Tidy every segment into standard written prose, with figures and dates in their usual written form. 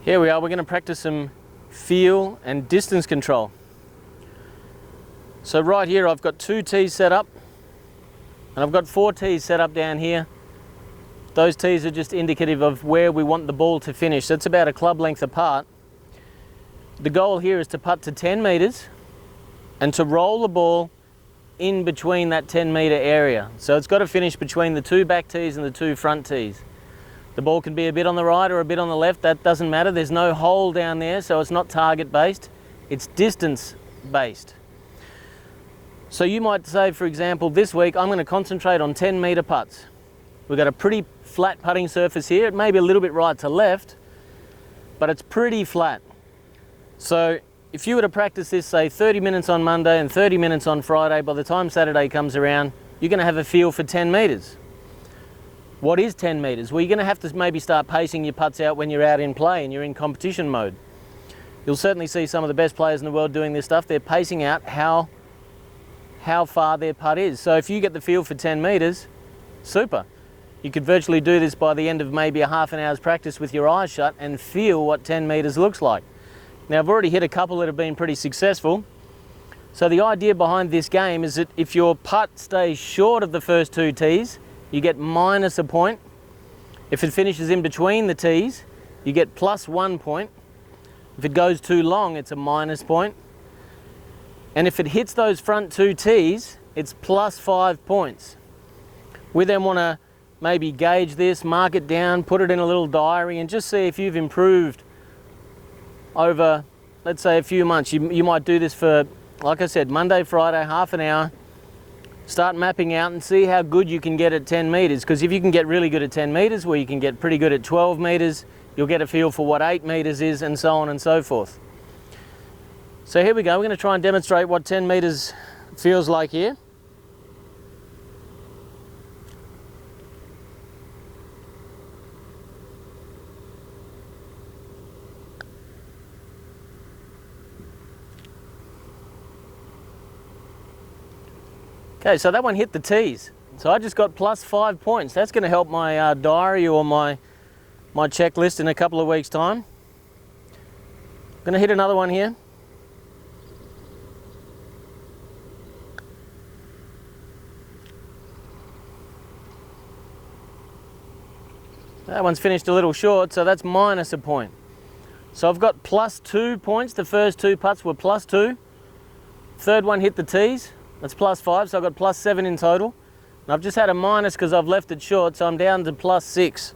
Here we are, we're going to practice some feel and distance control. So right here I've got 2 tees set up, and I've got 4 tees set up down here. Those tees are just indicative of where we want the ball to finish. That's about a club length apart. The goal here is to putt to 10 metres and to roll the ball in between that 10 metre area. So it's got to finish between the 2 back tees and the 2 front tees. The ball can be a bit on the right or a bit on the left, that doesn't matter. There's no hole down there, so it's not target based, it's distance based. So you might say, for example, this week I'm going to concentrate on 10 metre putts. We've got a pretty flat putting surface here. It may be a little bit right to left, but it's pretty flat. So if you were to practice this, say 30 minutes on Monday and 30 minutes on Friday, by the time Saturday comes around, you're going to have a feel for 10 metres. What is 10 metres? Well, you're going to have to maybe start pacing your putts out when you're out in play and you're in competition mode. You'll certainly see some of the best players in the world doing this stuff. They're pacing out how far their putt is. So if you get the feel for 10 metres, super. You could virtually do this by the end of maybe a half an hour's practice with your eyes shut and feel what 10 metres looks like. Now I've already hit a couple that have been pretty successful. So the idea behind this game is that if your putt stays short of the first 2 tees, you get minus a point. If it finishes in between the tees, you get plus 1 point. If it goes too long, it's a minus point. And if it hits those front 2 tees, it's plus 5 points. We then want to maybe gauge this, mark it down, put it in a little diary, and just see if you've improved over, let's say, a few months. You might do this for, like I said, Monday, Friday, half an hour. Start mapping out and see how good you can get at 10 metres, because if you can get really good at 10 metres, well, you can get pretty good at 12 metres, you'll get a feel for what 8 metres is, and so on and so forth. So here we go, we're going to try and demonstrate what 10 metres feels like here. Okay, so that one hit the tees. So I just got plus 5 points. That's going to help my diary or my checklist in a couple of weeks' time. I'm going to hit another one here. That one's finished a little short, so that's minus a point. So I've got plus 2 points. The first 2 putts were plus 2. Third one hit the tees. That's plus 5, so I've got plus 7 in total. And I've just had a minus because I've left it short, so I'm down to plus 6.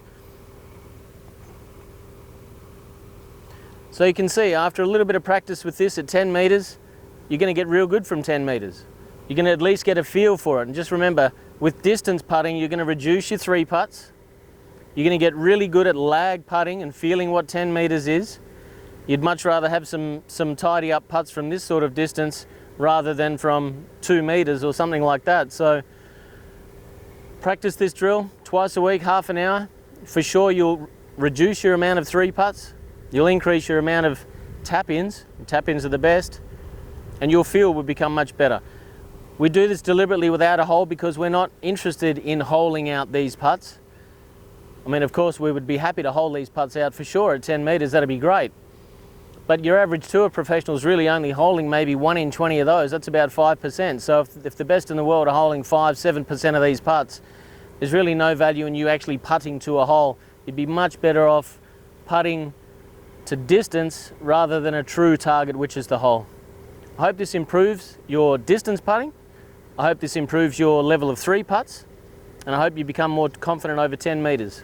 So you can see, after a little bit of practice with this at 10 metres, you're going to get real good from 10 metres. You're going to at least get a feel for it. And just remember, with distance putting, you're going to reduce your 3 putts. You're going to get really good at lag putting and feeling what 10 metres is. You'd much rather have some tidy up putts from this sort of distance rather than from 2 metres or something like that. So practice this drill twice a week, half an hour. For sure you'll reduce your amount of 3 putts, you'll increase your amount of tap-ins. Tap-ins are the best, and your feel will become much better. We do this deliberately without a hole because we're not interested in holing out these putts. I mean, of course we would be happy to hole these putts out for sure at 10 metres, that'd be great. But your average tour professional is really only holing maybe 1 in 20 of those. That's about 5%. So if the best in the world are holing 5-7% of these putts, there's really no value in you actually putting to a hole. You'd be much better off putting to distance rather than a true target, which is the hole. I hope this improves your distance putting. I hope this improves your level of 3 putts. And I hope you become more confident over 10 metres.